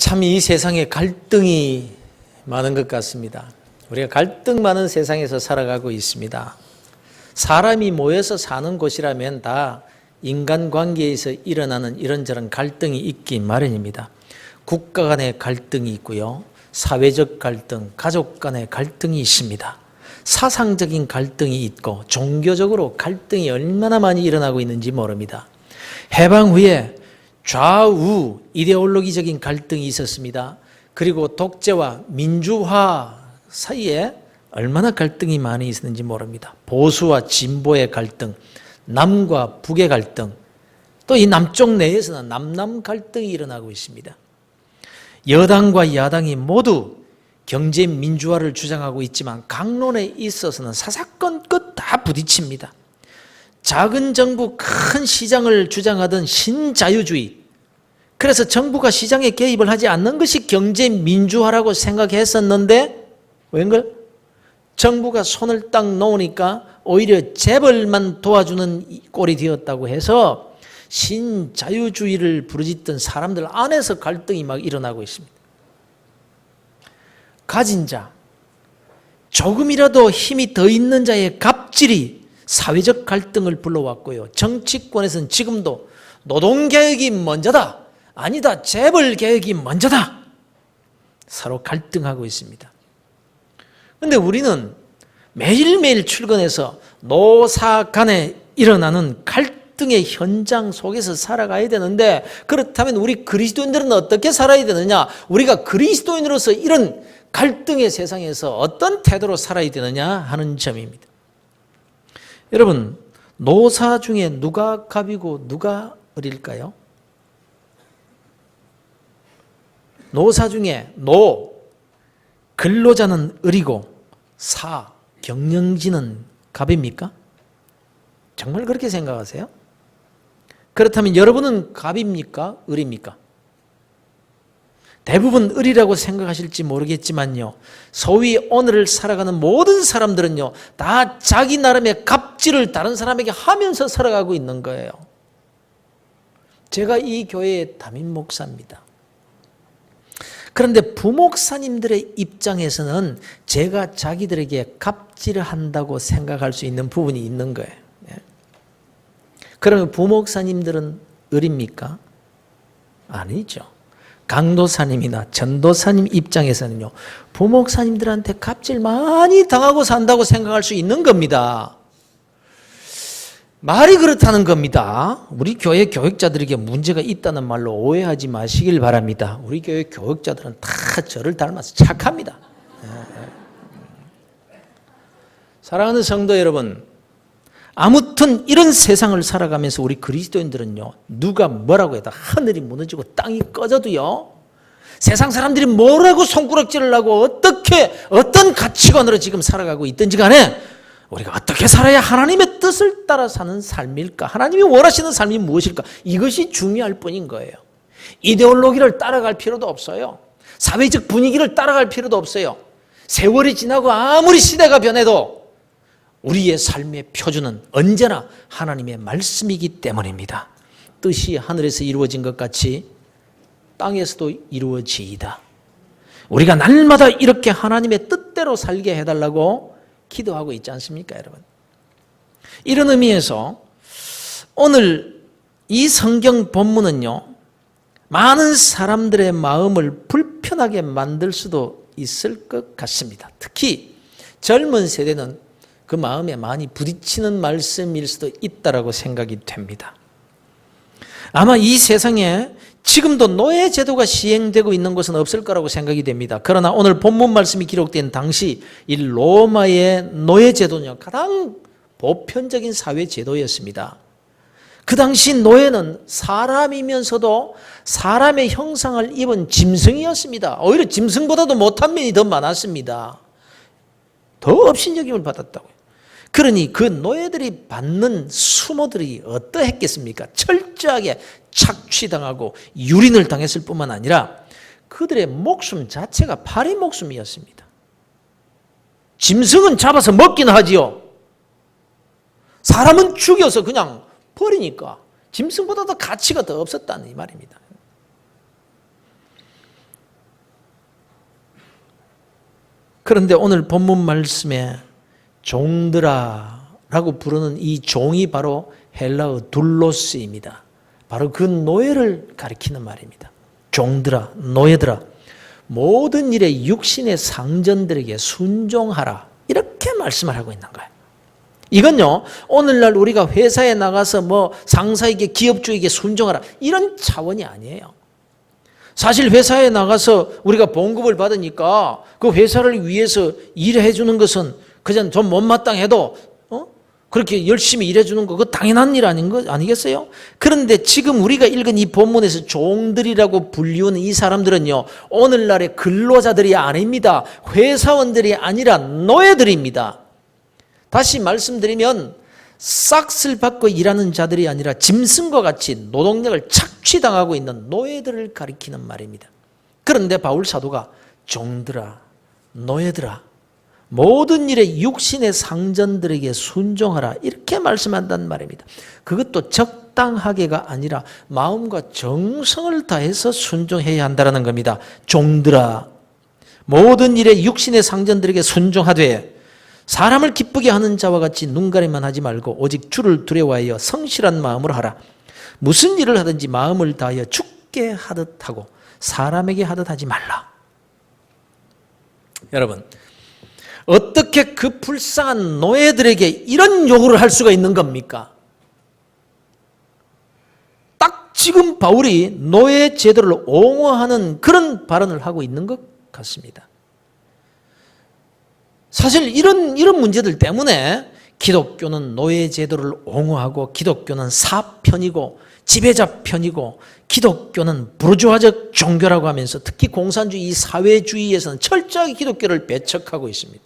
참 이 세상에 갈등이 많은 것 같습니다. 우리가 갈등 많은 세상에서 살아가고 있습니다. 사람이 모여서 사는 곳이라면 다 인간관계에서 일어나는 이런저런 갈등이 있기 마련입니다. 국가 간의 갈등이 있고요. 사회적 갈등, 가족 간의 갈등이 있습니다. 사상적인 갈등이 있고 종교적으로 갈등이 얼마나 많이 일어나고 있는지 모릅니다. 해방 후에 좌우 이데올로기적인 갈등이 있었습니다. 그리고 독재와 민주화 사이에 얼마나 갈등이 많이 있었는지 모릅니다. 보수와 진보의 갈등, 남과 북의 갈등, 또 이 남쪽 내에서는 남남 갈등이 일어나고 있습니다. 여당과 야당이 모두 경제 민주화를 주장하고 있지만 강론에 있어서는 사사건 끝 다 부딪힙니다. 작은 정부 큰 시장을 주장하던 신자유주의, 그래서 정부가 시장에 개입을 하지 않는 것이 경제 민주화라고 생각했었는데 웬걸? 정부가 손을 딱 놓으니까 오히려 재벌만 도와주는 꼴이 되었다고 해서 신자유주의를 부르짖던 사람들 안에서 갈등이 막 일어나고 있습니다. 가진 자, 조금이라도 힘이 더 있는 자의 갑질이 사회적 갈등을 불러왔고요. 정치권에서는 지금도 노동개혁이 먼저다, 아니다, 재벌개혁이 먼저다, 서로 갈등하고 있습니다. 그런데 우리는 매일매일 출근해서 노사 간에 일어나는 갈등의 현장 속에서 살아가야 되는데, 그렇다면 우리 그리스도인들은 어떻게 살아야 되느냐? 우리가 그리스도인으로서 이런 갈등의 세상에서 어떤 태도로 살아야 되느냐 하는 점입니다. 여러분, 노사 중에 누가 갑이고 누가 을일까요? 노사 중에 노, 근로자는 을이고 사, 경영진은 갑입니까? 정말 그렇게 생각하세요? 그렇다면 여러분은 갑입니까? 을입니까? 대부분 을이라고 생각하실지 모르겠지만요, 소위 오늘을 살아가는 모든 사람들은요 다 자기 나름의 갑질을 다른 사람에게 하면서 살아가고 있는 거예요. 제가 이 교회의 담임 목사입니다. 그런데 부목사님들의 입장에서는 제가 자기들에게 갑질을 한다고 생각할 수 있는 부분이 있는 거예요. 그러면 부목사님들은 을입니까? 아니죠. 강도사님이나 전도사님 입장에서는요, 부목사님들한테 갑질 많이 당하고 산다고 생각할 수 있는 겁니다. 말이 그렇다는 겁니다. 우리 교회 교육자들에게 문제가 있다는 말로 오해하지 마시길 바랍니다. 우리 교회 교육자들은 다 저를 닮아서 착합니다. 사랑하는 성도 여러분, 아무튼 이런 세상을 살아가면서 우리 그리스도인들은요, 누가 뭐라고 해도 하늘이 무너지고 땅이 꺼져도요, 세상 사람들이 뭐라고 손가락질을 하고 어떤 가치관으로 지금 살아가고 있든지 간에 우리가 어떻게 살아야 하나님의 뜻을 따라 사는 삶일까? 하나님이 원하시는 삶이 무엇일까? 이것이 중요할 뿐인 거예요. 이데올로기를 따라갈 필요도 없어요. 사회적 분위기를 따라갈 필요도 없어요. 세월이 지나고 아무리 시대가 변해도 우리의 삶의 표준은 언제나 하나님의 말씀이기 때문입니다. 뜻이 하늘에서 이루어진 것 같이 땅에서도 이루어지이다. 우리가 날마다 이렇게 하나님의 뜻대로 살게 해달라고 기도하고 있지 않습니까, 여러분? 이런 의미에서 오늘 이 성경 본문은요, 많은 사람들의 마음을 불편하게 만들 수도 있을 것 같습니다. 특히 젊은 세대는 그 마음에 많이 부딪히는 말씀일 수도 있다고 생각이 됩니다. 아마 이 세상에 지금도 노예제도가 시행되고 있는 곳은 없을 거라고 생각이 됩니다. 그러나 오늘 본문 말씀이 기록된 당시 이 로마의 노예제도는 가장 보편적인 사회제도였습니다. 그 당시 노예는 사람이면서도 사람의 형상을 입은 짐승이었습니다. 오히려 짐승보다도 못한 면이 더 많았습니다. 더 업신여김을 받았다고요. 그러니 그 노예들이 받는 수모들이 어떠했겠습니까? 철저하게 착취당하고 유린을 당했을 뿐만 아니라 그들의 목숨 자체가 파리 목숨이었습니다. 짐승은 잡아서 먹긴 하지요. 사람은 죽여서 그냥 버리니까 짐승보다 더 가치가 더 없었다는 이 말입니다. 그런데 오늘 본문 말씀에 종들아라고 부르는 이 종이 바로 헬라어 둘로스입니다. 바로 그 노예를 가리키는 말입니다. 종들아, 노예들아, 모든 일에 육신의 상전들에게 순종하라, 이렇게 말씀을 하고 있는 거예요. 이건요, 오늘날 우리가 회사에 나가서 뭐 상사에게, 기업주에게 순종하라, 이런 차원이 아니에요. 사실 회사에 나가서 우리가 봉급을 받으니까 그 회사를 위해서 일해 주는 것은 그냥 좀 못마땅해도 그렇게 열심히 일해 주는 거, 그거 당연한 일 아니겠어요? 그런데 지금 우리가 읽은 이 본문에서 종들이라고 불리우는 이 사람들은요, 오늘날의 근로자들이 아닙니다. 회사원들이 아니라 노예들입니다. 다시 말씀드리면 싹쓸 받고 일하는 자들이 아니라 짐승과 같이 노동력을 착취당하고 있는 노예들을 가리키는 말입니다. 그런데 바울 사도가 종들아, 노예들아, 모든 일에 육신의 상전들에게 순종하라, 이렇게 말씀한다는 말입니다. 그것도 적당하게가 아니라 마음과 정성을 다해서 순종해야 한다는 겁니다. 종들아, 모든 일에 육신의 상전들에게 순종하되 사람을 기쁘게 하는 자와 같이 눈가림만 하지 말고 오직 주를 두려워하여 성실한 마음으로 하라. 무슨 일을 하든지 마음을 다하여 주께 하듯 하고 사람에게 하듯 하지 말라. 여러분, 어떻게 그 불쌍한 노예들에게 이런 요구를 할 수가 있는 겁니까? 딱 지금 바울이 노예 제도를 옹호하는 그런 발언을 하고 있는 것 같습니다. 사실 이런 문제들 때문에 기독교는 노예 제도를 옹호하고 기독교는 사편이고 지배자 편이고 기독교는 부르주아적 종교라고 하면서 특히 공산주의 사회주의에서는 철저하게 기독교를 배척하고 있습니다.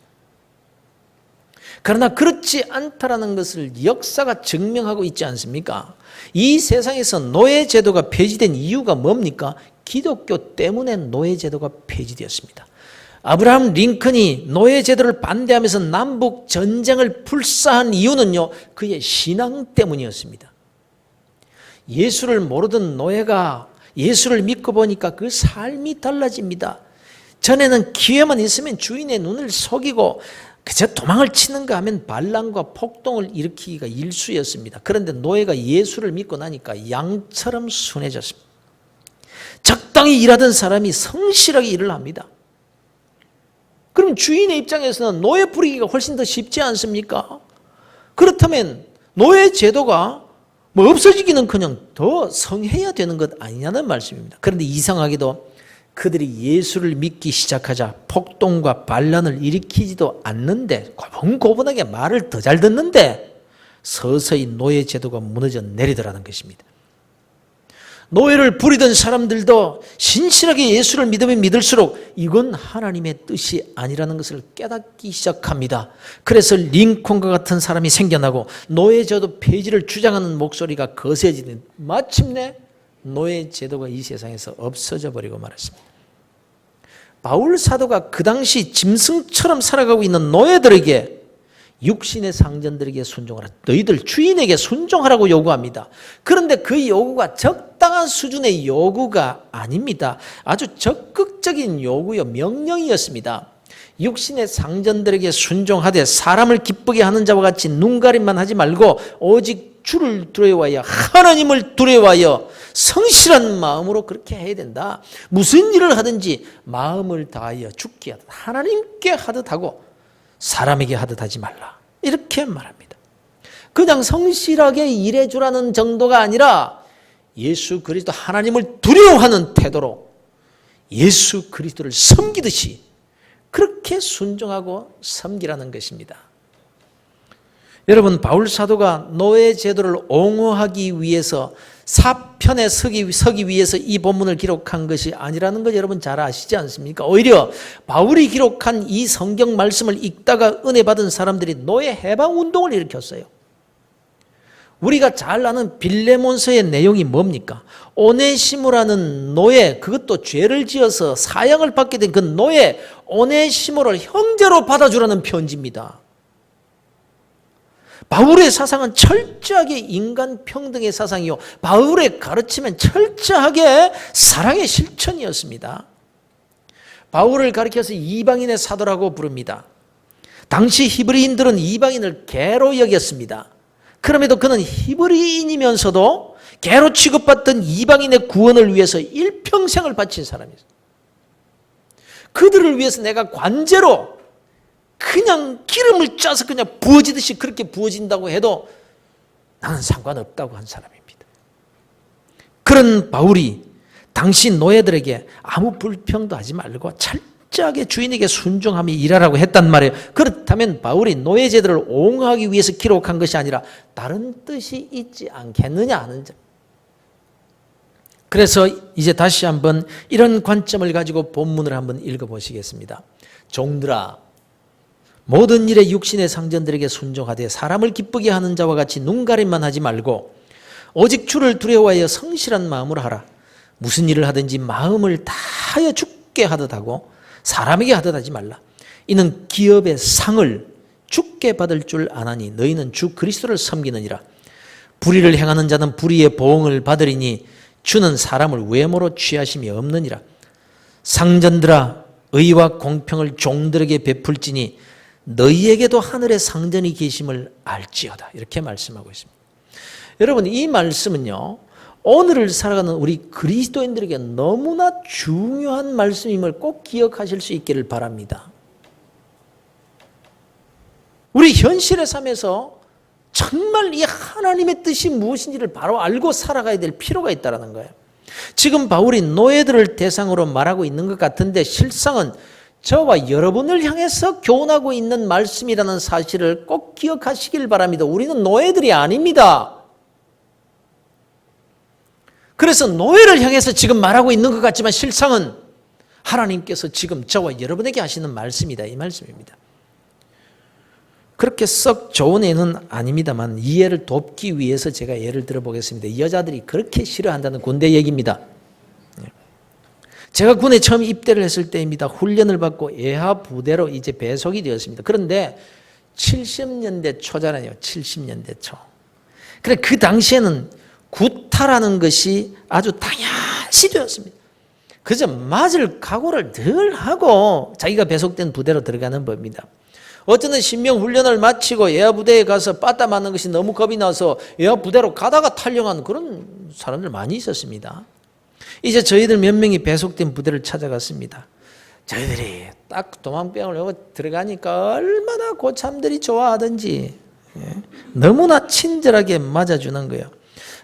그러나 그렇지 않다라는 것을 역사가 증명하고 있지 않습니까? 이 세상에서 노예 제도가 폐지된 이유가 뭡니까? 기독교 때문에 노예 제도가 폐지되었습니다. 아브라함 링컨이 노예 제도를 반대하면서 남북 전쟁을 불사한 이유는요, 그의 신앙 때문이었습니다. 예수를 모르던 노예가 예수를 믿고 보니까 그 삶이 달라집니다. 전에는 기회만 있으면 주인의 눈을 속이고 그저 도망을 치는가 하면 반란과 폭동을 일으키기가 일쑤였습니다. 그런데 노예가 예수를 믿고 나니까 양처럼 순해졌습니다. 적당히 일하던 사람이 성실하게 일을 합니다. 그럼 주인의 입장에서는 노예 부리기가 훨씬 더 쉽지 않습니까? 그렇다면 노예 제도가 뭐 없어지기는커녕 더 성해야 되는 것 아니냐는 말씀입니다. 그런데 이상하게도 그들이 예수를 믿기 시작하자 폭동과 반란을 일으키지도 않는데 고분고분하게 말을 더 잘 듣는데 서서히 노예 제도가 무너져 내리더라는 것입니다. 노예를 부리던 사람들도 신실하게 예수를 믿으면 믿을수록 이건 하나님의 뜻이 아니라는 것을 깨닫기 시작합니다. 그래서 링컨과 같은 사람이 생겨나고 노예제도 폐지를 주장하는 목소리가 거세지는 마침내 노예제도가 이 세상에서 없어져 버리고 말았습니다. 바울 사도가 그 당시 짐승처럼 살아가고 있는 노예들에게 육신의 상전들에게 순종하라. 너희들 주인에게 순종하라고 요구합니다. 그런데 그 요구가 적당한 수준의 요구가 아닙니다. 아주 적극적인 요구요, 명령이었습니다. 육신의 상전들에게 순종하되 사람을 기쁘게 하는 자와 같이 눈가림만 하지 말고 오직 주를 두려워하여 하나님을 두려워하여 성실한 마음으로 그렇게 해야 된다. 무슨 일을 하든지 마음을 다하여 주께 하듯 하나님께 하듯 하고 사람에게 하듯 하지 말라. 이렇게 말합니다. 그냥 성실하게 일해주라는 정도가 아니라 예수 그리스도 하나님을 두려워하는 태도로 예수 그리스도를 섬기듯이 그렇게 순종하고 섬기라는 것입니다. 여러분, 바울 사도가 노예 제도를 옹호하기 위해서 사편에 서기 위해서 이 본문을 기록한 것이 아니라는 걸 여러분 잘 아시지 않습니까? 오히려 바울이 기록한 이 성경 말씀을 읽다가 은혜 받은 사람들이 노예 해방 운동을 일으켰어요. 우리가 잘 아는 빌레몬서의 내용이 뭡니까? 오네시모라는 노예, 그것도 죄를 지어서 사형을 받게 된 그 노예 오네시모를 형제로 받아주라는 편지입니다. 바울의 사상은 철저하게 인간 평등의 사상이요, 바울의 가르침은 철저하게 사랑의 실천이었습니다. 바울을 가리켜서 이방인의 사도라고 부릅니다. 당시 히브리인들은 이방인을 개로 여겼습니다. 그럼에도 그는 히브리인이면서도 개로 취급받던 이방인의 구원을 위해서 일평생을 바친 사람이었어요. 그들을 위해서 내가 관제로 그냥 기름을 짜서 그냥 부어지듯이 그렇게 부어진다고 해도 나는 상관없다고 한 사람입니다. 그런 바울이 당시 노예들에게 아무 불평도 하지 말고 철저하게 주인에게 순종하며 일하라고 했단 말이에요. 그렇다면 바울이 노예 제도를 옹호하기 위해서 기록한 것이 아니라 다른 뜻이 있지 않겠느냐 하는 점. 그래서 이제 다시 한번 이런 관점을 가지고 본문을 한번 읽어보시겠습니다. 종들아, 모든 일에 육신의 상전들에게 순종하되 사람을 기쁘게 하는 자와 같이 눈가림만 하지 말고 오직 주를 두려워하여 성실한 마음으로 하라. 무슨 일을 하든지 마음을 다하여 주께 하듯 하고 사람에게 하듯 하지 말라. 이는 기업의 상을 주께 받을 줄 아나니 너희는 주 그리스도를 섬기느니라. 불의를 행하는 자는 불의의 보응을 받으리니 주는 사람을 외모로 취하심이 없느니라. 상전들아, 의와 공평을 종들에게 베풀지니 너희에게도 하늘의 상전이 계심을 알지어다. 이렇게 말씀하고 있습니다. 여러분, 이 말씀은요, 오늘을 살아가는 우리 그리스도인들에게 너무나 중요한 말씀임을 꼭 기억하실 수 있기를 바랍니다. 우리 현실의 삶에서 정말 이 하나님의 뜻이 무엇인지를 바로 알고 살아가야 될 필요가 있다는 거예요. 지금 바울이 노예들을 대상으로 말하고 있는 것 같은데 실상은 저와 여러분을 향해서 교훈하고 있는 말씀이라는 사실을 꼭 기억하시길 바랍니다. 우리는 노예들이 아닙니다. 그래서 노예를 향해서 지금 말하고 있는 것 같지만 실상은 하나님께서 지금 저와 여러분에게 하시는 말씀이다, 이 말씀입니다. 그렇게 썩 좋은 예는 아닙니다만 이해를 돕기 위해서 제가 예를 들어보겠습니다. 여자들이 그렇게 싫어한다는 군대 얘기입니다. 제가 군에 처음 입대를 했을 때입니다. 훈련을 받고 예하 부대로 이제 배속이 되었습니다. 그런데 70년대 초잖아요. 70년대 초. 그래 그 당시에는 구타라는 것이 아주 당연시 되었습니다. 그저 맞을 각오를 늘 하고 자기가 배속된 부대로 들어가는 법입니다. 어쩌면 신병 훈련을 마치고 예하 부대에 가서 빠따 맞는 것이 너무 겁이 나서 예하 부대로 가다가 탈영한 그런 사람들 많이 있었습니다. 이제 저희들 몇 명이 배속된 부대를 찾아갔습니다. 저희들이 딱 도망병을 하고 들어가니까 얼마나 고참들이 좋아하든지 너무나 친절하게 맞아주는 거예요.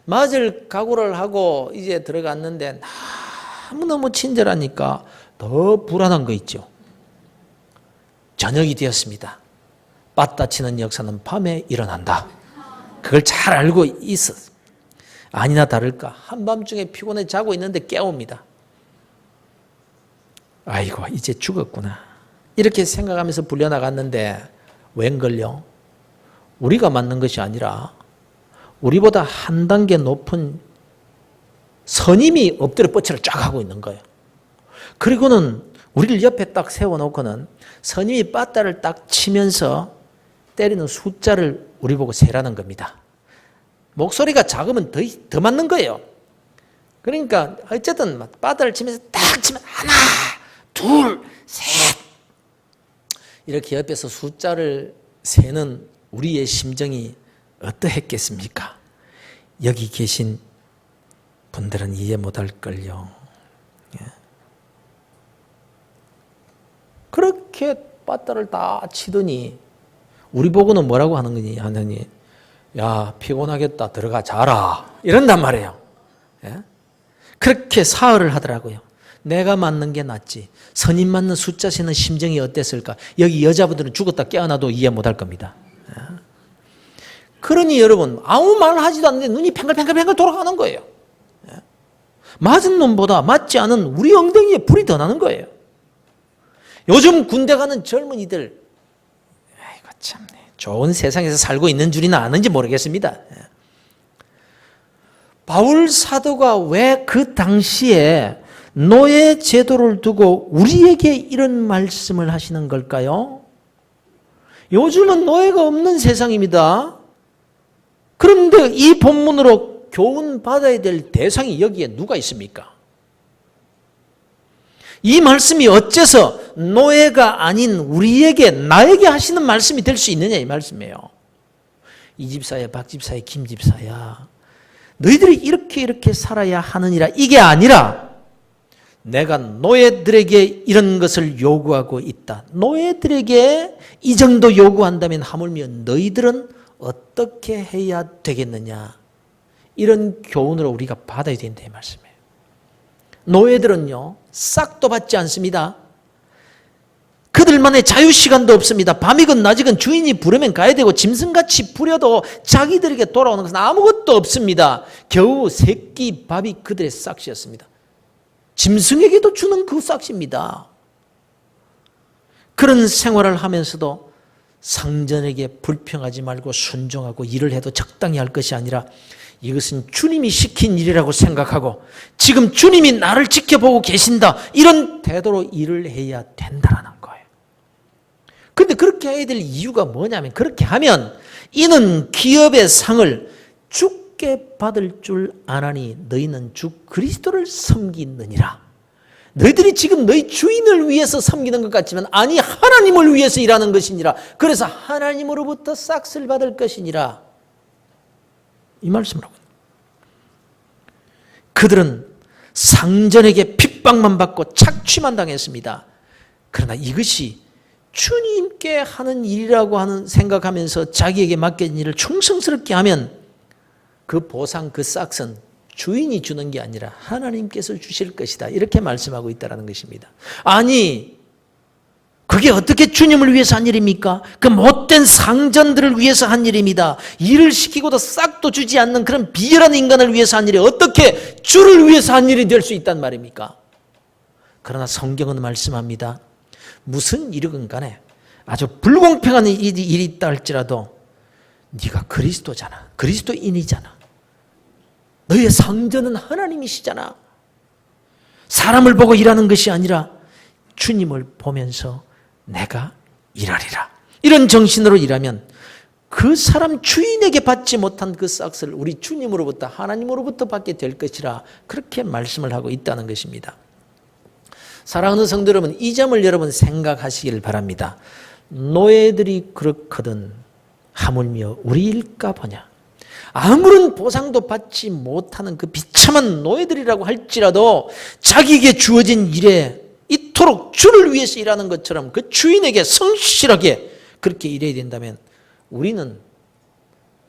맞을 각오를 하고 이제 들어갔는데 너무너무 친절하니까 더 불안한 거 있죠. 저녁이 되었습니다. 빠따 치는 역사는 밤에 일어난다. 그걸 잘 알고 있었어요. 아니나 다를까 한밤중에 피곤해 자고 있는데 깨웁니다. 아이고 이제 죽었구나 이렇게 생각하면서 불려나갔는데 웬걸요? 우리가 맞는 것이 아니라 우리보다 한 단계 높은 선임이 엎드려 뻗치를 쫙 하고 있는 거예요. 그리고는 우리를 옆에 딱 세워놓고는 선임이 빠따를 딱 치면서 때리는 숫자를 우리 보고 세라는 겁니다. 목소리가 작으면 더 맞는 거예요. 그러니까 어쨌든 빠따를 치면서 딱 치면 하나, 둘, 셋 이렇게 옆에서 숫자를 세는 우리의 심정이 어떠했겠습니까? 여기 계신 분들은 이해 못할걸요. 그렇게 빠따를 다 치더니 우리 보고는 뭐라고 하는 거니 하느니 야 피곤하겠다 들어가 자라 이런단 말이에요. 그렇게 사흘을 하더라고요. 내가 맞는 게 낫지 선임 맞는 숫자 세는 심정이 어땠을까. 여기 여자분들은 죽었다 깨어나도 이해 못할 겁니다. 그러니 여러분 아무 말 하지도 않는데 눈이 팽글팽글 돌아가는 거예요. 맞은 놈보다 맞지 않은 우리 엉덩이에 불이 더 나는 거예요. 요즘 군대 가는 젊은이들 아이고 참 좋은 세상에서 살고 있는 줄이나 아는지 모르겠습니다. 바울 사도가 왜 그 당시에 노예 제도를 두고 우리에게 이런 말씀을 하시는 걸까요? 요즘은 노예가 없는 세상입니다. 그런데 이 본문으로 교훈 받아야 될 대상이 여기에 누가 있습니까? 이 말씀이 어째서 노예가 아닌 우리에게, 나에게 하시는 말씀이 될 수 있느냐 이 말씀이에요. 이 집사야, 박 집사야, 김 집사야, 너희들이 이렇게 살아야 하느니라, 이게 아니라 내가 노예들에게 이런 것을 요구하고 있다. 노예들에게 이 정도 요구한다면 하물며 너희들은 어떻게 해야 되겠느냐, 이런 교훈으로 우리가 받아야 된다 이 말씀이에요. 노예들은요 싹도 받지 않습니다. 그들만의 자유시간도 없습니다. 밤이건 낮이건 주인이 부르면 가야 되고, 짐승같이 부려도 자기들에게 돌아오는 것은 아무것도 없습니다. 겨우 새끼 밥이 그들의 싹시였습니다. 짐승에게도 주는 그 싹시입니다. 그런 생활을 하면서도 상전에게 불평하지 말고 순종하고 일을 해도 적당히 할 것이 아니라 이것은 주님이 시킨 일이라고 생각하고 지금 주님이 나를 지켜보고 계신다, 이런 태도로 일을 해야 된다는 거예요. 그런데 그렇게 해야 될 이유가 뭐냐면, 그렇게 하면 이는 기업의 상을 주께 받을 줄 아나니 너희는 주 그리스도를 섬기느니라. 너희들이 지금 너희 주인을 위해서 섬기는 것 같지만 아니, 하나님을 위해서 일하는 것이니라. 그래서 하나님으로부터 싹을 받을 것이니라, 이 말씀을 하고, 그들은 상전에게 핍박만 받고 착취만 당했습니다. 그러나 이것이 주님께 하는 일이라고 생각하면서 자기에게 맡겨진 일을 충성스럽게 하면 그 보상, 그 싹은 주인이 주는 게 아니라 하나님께서 주실 것이다, 이렇게 말씀하고 있다는 것입니다. 아니, 그게 어떻게 주님을 위해서 한 일입니까? 그 못된 상전들을 위해서 한 일입니다. 일을 시키고도 싹도 주지 않는 그런 비열한 인간을 위해서 한 일이 어떻게 주를 위해서 한 일이 될 수 있단 말입니까? 그러나 성경은 말씀합니다. 무슨 일이건 간에 아주 불공평한 일이 있다 할지라도 네가 그리스도잖아, 그리스도인이잖아, 너의 상전은 하나님이시잖아, 사람을 보고 일하는 것이 아니라 주님을 보면서 내가 일하리라, 이런 정신으로 일하면 그 사람 주인에게 받지 못한 그 싹을 우리 주님으로부터, 하나님으로부터 받게 될 것이라, 그렇게 말씀을 하고 있다는 것입니다. 사랑하는 성도 여러분, 이 점을 여러분 생각하시길 바랍니다. 노예들이 그렇거든 하물며 우리일까 보냐. 아무런 보상도 받지 못하는 그 비참한 노예들이라고 할지라도 자기에게 주어진 일에 이토록 주를 위해서 일하는 것처럼 그 주인에게 성실하게 그렇게 일해야 된다면 우리는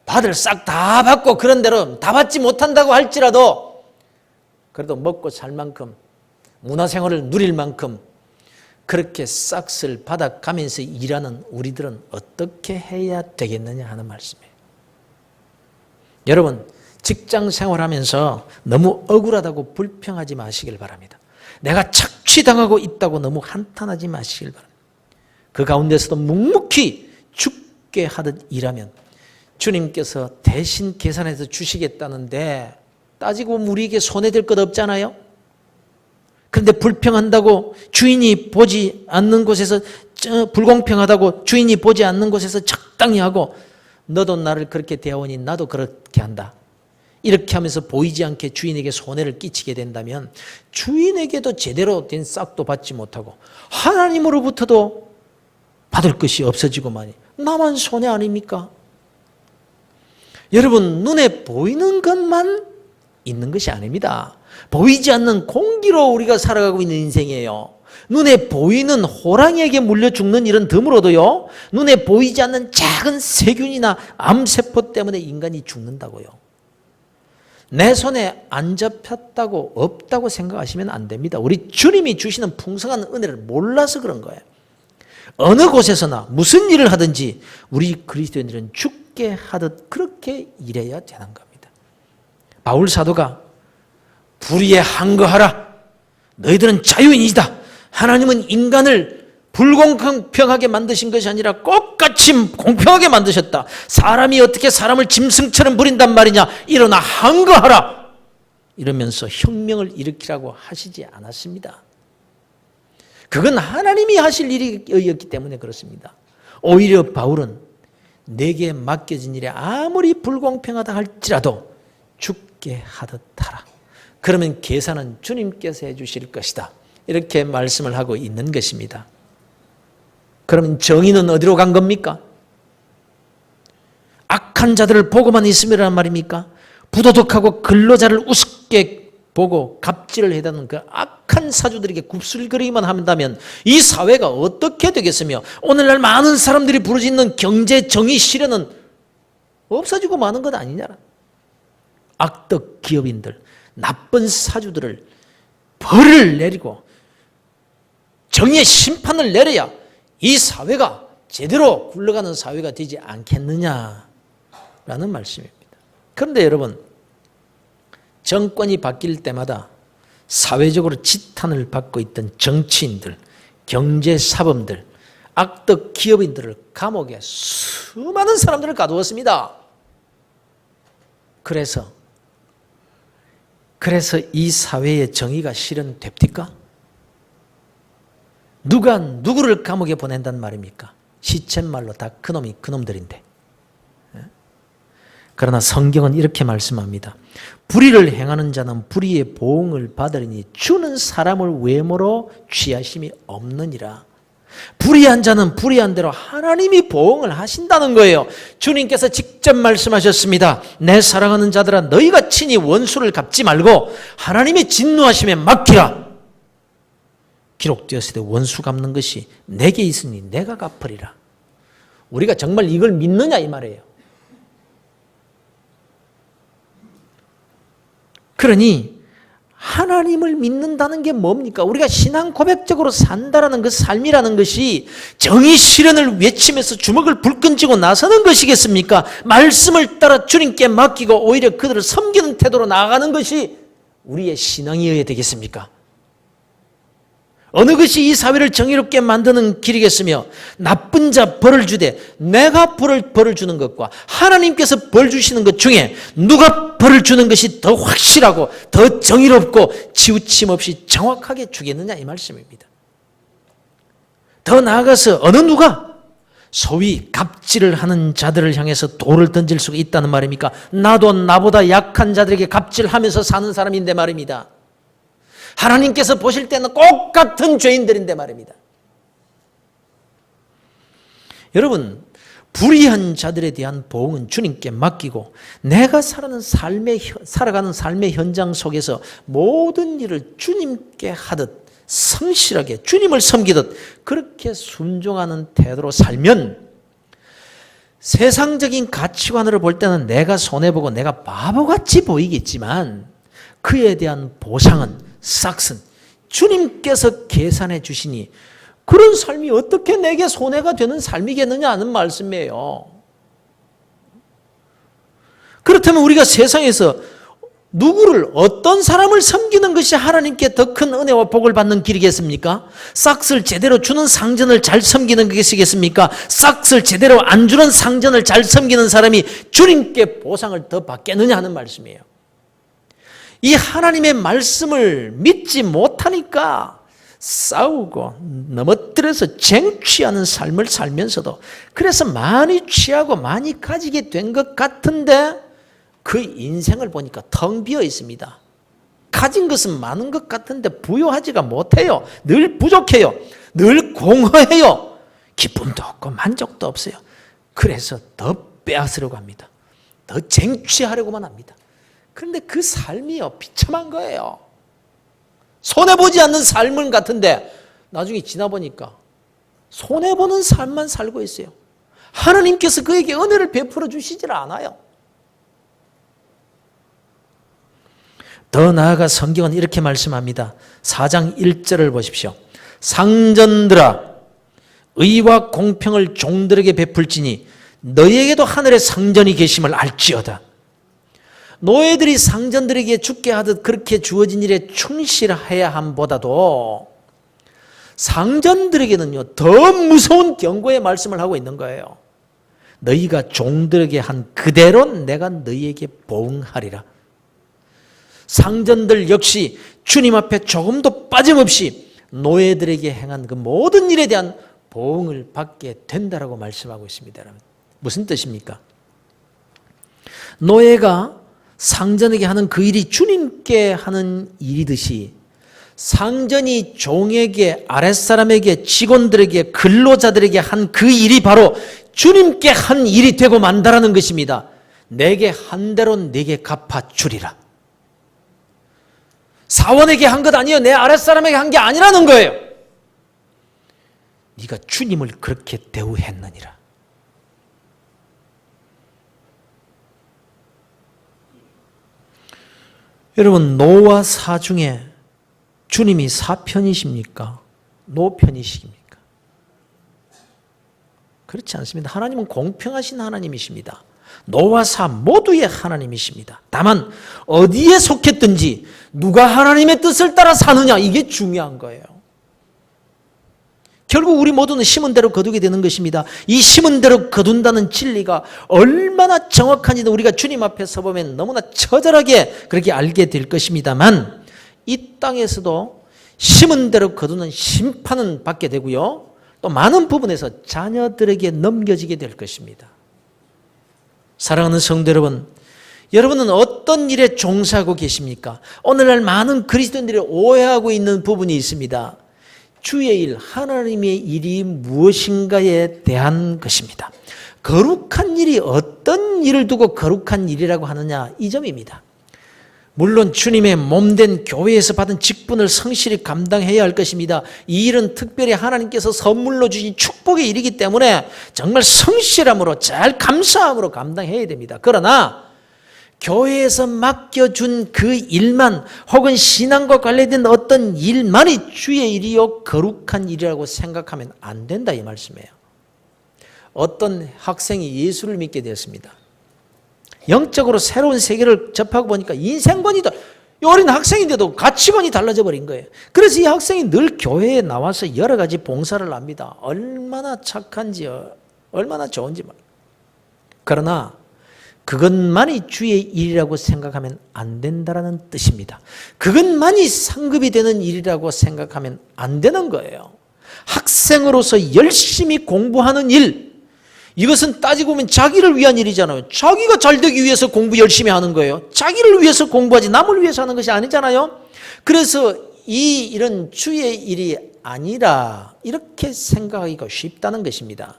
받을 싹 다 받고 그런 대로 다 받지 못한다고 할지라도 그래도 먹고 살 만큼, 문화생활을 누릴 만큼 그렇게 싹을 받아가면서 일하는 우리들은 어떻게 해야 되겠느냐 하는 말씀이에요. 여러분, 직장 생활하면서 너무 억울하다고 불평하지 마시길 바랍니다. 내가 착취당하고 있다고 너무 한탄하지 마시길 바랍니다. 그 가운데서도 묵묵히 죽게 하듯 일하면 주님께서 대신 계산해서 주시겠다는데 따지고 보면 우리에게 손해될 것 없잖아요. 그런데 불평한다고 주인이 보지 않는 곳에서, 불공평하다고 주인이 보지 않는 곳에서 적당히 하고 너도 나를 그렇게 대하오니 나도 그렇게 한다, 이렇게 하면서 보이지 않게 주인에게 손해를 끼치게 된다면 주인에게도 제대로 된 싹도 받지 못하고 하나님으로부터도 받을 것이 없어지고만이 나만 손해 아닙니까? 여러분, 눈에 보이는 것만 있는 것이 아닙니다. 보이지 않는 공기로 우리가 살아가고 있는 인생이에요. 눈에 보이는 호랑이에게 물려 죽는 일은 드물어도요, 눈에 보이지 않는 작은 세균이나 암세포 때문에 인간이 죽는다고요. 내 손에 안 잡혔다고 없다고 생각하시면 안 됩니다. 우리 주님이 주시는 풍성한 은혜를 몰라서 그런 거예요. 어느 곳에서나 무슨 일을 하든지 우리 그리스도인들은 죽게 하듯 그렇게 일해야 되는 겁니다. 바울 사도가 불의에 항거하라, 너희들은 자유인이다, 하나님은 인간을 불공평하게 만드신 것이 아니라 똑같이 공평하게 만드셨다, 사람이 어떻게 사람을 짐승처럼 부린단 말이냐, 일어나 항거하라, 이러면서 혁명을 일으키라고 하시지 않았습니다. 그건 하나님이 하실 일이었기 때문에 그렇습니다. 오히려 바울은 내게 맡겨진 일에 아무리 불공평하다 할지라도 죽게 하듯 하라, 그러면 계산은 주님께서 해 주실 것이다, 이렇게 말씀을 하고 있는 것입니다. 그러면 정의는 어디로 간 겁니까? 악한 자들을 보고만 있으면 말입니까? 부도덕하고 근로자를 우습게 보고 갑질을 해다는 그 악한 사주들에게 굽슬거리기만 한다면 이 사회가 어떻게 되겠으며 오늘날 많은 사람들이 부르짖는 경제 정의 실현은 없어지고 마는 것 아니냐. 악덕 기업인들, 나쁜 사주들을 벌을 내리고 정의의 심판을 내려야 이 사회가 제대로 굴러가는 사회가 되지 않겠느냐라는 말씀입니다. 그런데 여러분, 정권이 바뀔 때마다 사회적으로 지탄을 받고 있던 정치인들, 경제사범들, 악덕 기업인들을 감옥에 수많은 사람들을 가두었습니다. 그래서 이 사회의 정의가 실현됩니까? 누가 누구를 감옥에 보낸단 말입니까? 시쳇말로 다 그놈이 그놈들인데. 그러나 성경은 이렇게 말씀합니다. 불의를 행하는 자는 불의의 보응을 받으리니 주는 사람을 외모로 취하심이 없느니라. 불의한 자는 불의한 대로 하나님이 보응을 하신다는 거예요. 주님께서 직접 말씀하셨습니다. 내 사랑하는 자들아, 너희가 친히 원수를 갚지 말고 하나님의 진노하심에 맡기라. 기록되었을 때 원수 갚는 것이 내게 있으니 내가 갚으리라. 우리가 정말 이걸 믿느냐 이 말이에요. 그러니 하나님을 믿는다는 게 뭡니까? 우리가 신앙 고백적으로 산다라는 그 삶이라는 것이 정의 실현을 외치면서 주먹을 불끈 쥐고 나서는 것이겠습니까? 말씀을 따라 주님께 맡기고 오히려 그들을 섬기는 태도로 나아가는 것이 우리의 신앙이어야 되겠습니까? 어느 것이 이 사회를 정의롭게 만드는 길이겠으며 나쁜 자 벌을 주되 내가 벌을 주는 것과 하나님께서 벌 주시는 것 중에 누가 벌을 주는 것이 더 확실하고 더 정의롭고 치우침 없이 정확하게 주겠느냐 이 말씀입니다. 더 나아가서 어느 누가 소위 갑질을 하는 자들을 향해서 돌을 던질 수가 있다는 말입니까? 나도 나보다 약한 자들에게 갑질하면서 사는 사람인데 말입니다. 하나님께서 보실 때는 꼭 같은 죄인들인데 말입니다. 여러분, 불의한 자들에 대한 보응은 주님께 맡기고 내가 살아가는 삶의 현장 속에서 모든 일을 주님께 하듯 성실하게 주님을 섬기듯 그렇게 순종하는 태도로 살면 세상적인 가치관으로 볼 때는 내가 손해보고 내가 바보같이 보이겠지만 그에 대한 보상은 싹슨 주님께서 계산해 주시니 그런 삶이 어떻게 내게 손해가 되는 삶이겠느냐 하는 말씀이에요. 그렇다면 우리가 세상에서 누구를 어떤 사람을 섬기는 것이 하나님께 더 큰 은혜와 복을 받는 길이겠습니까? 싹을 제대로 주는 상전을 잘 섬기는 것이겠습니까? 싹을 제대로 안 주는 상전을 잘 섬기는 사람이 주님께 보상을 더 받겠느냐 하는 말씀이에요. 이 하나님의 말씀을 믿지 못하니까 싸우고 넘어뜨려서 쟁취하는 삶을 살면서도 그래서 많이 취하고 많이 가지게 된 것 같은데 그 인생을 보니까 텅 비어 있습니다. 가진 것은 많은 것 같은데 부유하지가 못해요. 늘 부족해요. 늘 공허해요. 기쁨도 없고 만족도 없어요. 그래서 더 빼앗으려고 합니다. 더 쟁취하려고만 합니다. 그런데 그 삶이요 비참한 거예요. 손해보지 않는 삶은 같은데 나중에 지나보니까 손해보는 삶만 살고 있어요. 하나님께서 그에게 은혜를 베풀어 주시질 않아요. 더 나아가 성경은 이렇게 말씀합니다. 4장 1절을 보십시오. 상전들아 의와 공평을 종들에게 베풀지니 너희에게도 하늘에 상전이 계심을 알지어다. 노예들이 상전들에게 죽게 하듯 그렇게 주어진 일에 충실해야 함보다도 상전들에게는요 더 무서운 경고의 말씀을 하고 있는 거예요. 너희가 종들에게 한 그대로 내가 너희에게 보응하리라. 상전들 역시 주님 앞에 조금도 빠짐없이 노예들에게 행한 그 모든 일에 대한 보응을 받게 된다라고 말씀하고 있습니다. 무슨 뜻입니까? 노예가 상전에게 하는 그 일이 주님께 하는 일이듯이 상전이 종에게, 아랫사람에게, 직원들에게, 근로자들에게 한 그 일이 바로 주님께 한 일이 되고 만다라는 것입니다. 내게 한 대로 내게 갚아주리라. 사원에게 한 것 아니에요. 내 아랫사람에게 한 게 아니라는 거예요. 네가 주님을 그렇게 대우했느니라. 여러분, 노와 사 중에 주님이 사편이십니까? 노편이십니까? 그렇지 않습니다. 하나님은 공평하신 하나님이십니다. 노와 사 모두의 하나님이십니다. 다만 어디에 속했든지 누가 하나님의 뜻을 따라 사느냐, 이게 중요한 거예요. 결국 우리 모두는 심은 대로 거두게 되는 것입니다. 이 심은 대로 거둔다는 진리가 얼마나 정확한지는 우리가 주님 앞에 서보면 너무나 처절하게 그렇게 알게 될 것입니다만, 이 땅에서도 심은 대로 거두는 심판은 받게 되고요, 또 많은 부분에서 자녀들에게 넘겨지게 될 것입니다. 사랑하는 성도 여러분, 여러분은 어떤 일에 종사하고 계십니까? 오늘날 많은 그리스도인들이 오해하고 있는 부분이 있습니다. 주의 일, 하나님의 일이 무엇인가에 대한 것입니다. 거룩한 일이 어떤 일을 두고 거룩한 일이라고 하느냐, 이 점입니다. 물론 주님의 몸된 교회에서 받은 직분을 성실히 감당해야 할 것입니다. 이 일은 특별히 하나님께서 선물로 주신 축복의 일이기 때문에 정말 성실함으로, 잘 감사함으로 감당해야 됩니다. 그러나 교회에서 맡겨준 그 일만, 혹은 신앙과 관련된 어떤 일만이 주의 일이요 거룩한 일이라고 생각하면 안 된다, 이 말씀이에요. 어떤 학생이 예수를 믿게 되었습니다. 영적으로 새로운 세계를 접하고 보니까 인생관이 어린 학생인데도 가치관이 달라져 버린 거예요. 그래서 이 학생이 늘 교회에 나와서 여러 가지 봉사를 합니다. 얼마나 착한지, 얼마나 좋은지. 그러나 그것만이 주의 일이라고 생각하면 안 된다는 뜻입니다. 그것만이 상급이 되는 일이라고 생각하면 안 되는 거예요. 학생으로서 열심히 공부하는 일, 이것은 따지고 보면 자기를 위한 일이잖아요. 자기가 잘 되기 위해서 공부 열심히 하는 거예요. 자기를 위해서 공부하지 남을 위해서 하는 것이 아니잖아요. 그래서 이 일은 주의 일이 아니라 이렇게 생각하기가 쉽다는 것입니다.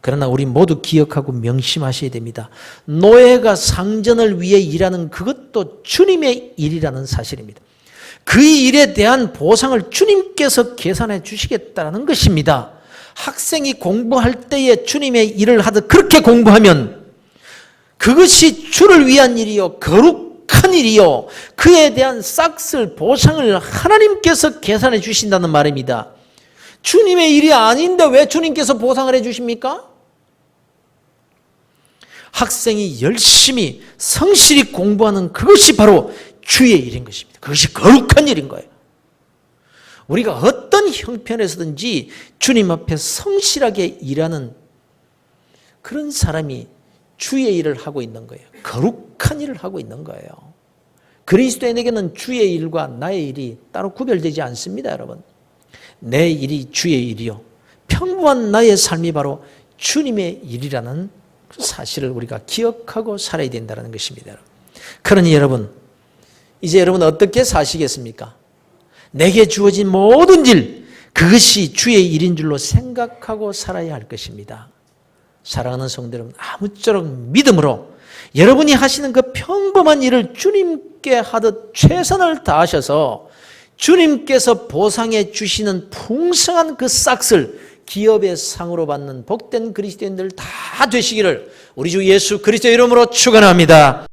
그러나 우리 모두 기억하고 명심하셔야 됩니다. 노예가 상전을 위해 일하는 그것도 주님의 일이라는 사실입니다. 그 일에 대한 보상을 주님께서 계산해 주시겠다는 것입니다. 학생이 공부할 때에 주님의 일을 하듯 그렇게 공부하면 그것이 주를 위한 일이요 거룩한 일이요, 그에 대한 싹쓸 보상을 하나님께서 계산해 주신다는 말입니다. 주님의 일이 아닌데 왜 주님께서 보상을 해 주십니까? 학생이 열심히 성실히 공부하는 그것이 바로 주의 일인 것입니다. 그것이 거룩한 일인 거예요. 우리가 어떤 형편에서든지 주님 앞에 성실하게 일하는 그런 사람이 주의 일을 하고 있는 거예요. 거룩한 일을 하고 있는 거예요. 그리스도인에게는 주의 일과 나의 일이 따로 구별되지 않습니다, 여러분. 내 일이 주의 일이요, 평범한 나의 삶이 바로 주님의 일이라는 그 사실을 우리가 기억하고 살아야 된다는 것입니다, 여러분. 그러니 여러분, 이제 여러분 어떻게 사시겠습니까? 내게 주어진 모든 일, 그것이 주의 일인 줄로 생각하고 살아야 할 것입니다. 사랑하는 성도 여러분, 아무쪼록 믿음으로 여러분이 하시는 그 평범한 일을 주님께 하듯 최선을 다하셔서 주님께서 보상해 주시는 풍성한 그 싹을 기업의 상으로 받는 복된 그리스도인들 다 되시기를 우리 주 예수 그리스도의 이름으로 축원합니다.